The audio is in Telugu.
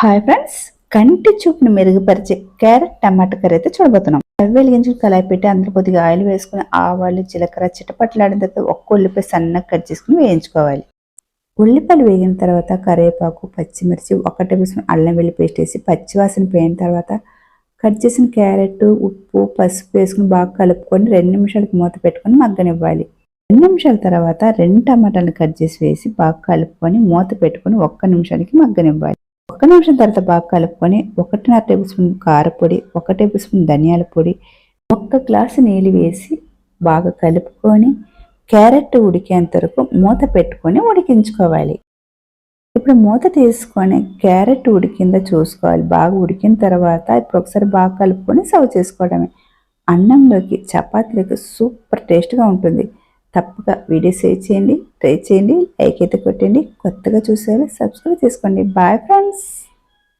హాయ్ ఫ్రెండ్స్, కంటి చూపును మెరుగుపరిచే క్యారెట్ టమాటా కర్రీ అయితే చూడబోతున్నాం. స్టవ్ వెలిగించి కళాయి పెట్టి అందులో కొద్దిగా ఆయిల్ వేసుకుని ఆవాలు జీలకర్ర చిటపట్లాడిన తర్వాత ఒక్క ఉల్లిపాయ సన్నగా కట్ చేసుకుని వేయించుకోవాలి. ఉల్లిపాయలు వేగిన తర్వాత కరివేపాకు పచ్చిమిర్చి 1 టేబుల్ స్పూన్ అల్లం వెల్లుల్లి పేస్ట్ వేసి పచ్చివాసన పోయిన తర్వాత కట్ చేసిన క్యారెట్ ఉప్పు పసుపు వేసుకుని బాగా కలుపుకొని 2 నిమిషాలకు మూత పెట్టుకొని మగ్గనివ్వాలి. 2 నిమిషాల తర్వాత 2 టమాటాలను కట్ చేసి వేసి బాగా కలుపుకొని మూత పెట్టుకొని 1 నిమిషానికి మగ్గనివ్వాలి. 1 నిమిషం తర్వాత బాగా కలుపుకొని 1.5 టేబుల్ స్పూన్ కారపొడి 1 టేబుల్ స్పూన్ ధనియాల పొడి 1 గ్లాసు నీళ్ళు వేసి బాగా కలుపుకొని క్యారెట్ ఉడికేంత వరకు మూత పెట్టుకొని ఉడికించుకోవాలి. ఇప్పుడు మూత తీసుకొని క్యారెట్ ఉడికిందో చూసుకోవాలి. బాగా ఉడికిన తర్వాత ఇప్పుడు ఒకసారి బాగా కలుపుకొని సర్వ్ చేసుకోవడమే. అన్నంలోకి చపాతీలోకి సూపర్ టేస్ట్గా ఉంటుంది. తప్పక వీడియో షేర్ చేయండి, ట్రై చేయండి, లైక్ అయితే కొట్టండి. కొత్తగా చూసేవాళ్ళు సబ్స్క్రైబ్ చేసుకోండి. Bye friends.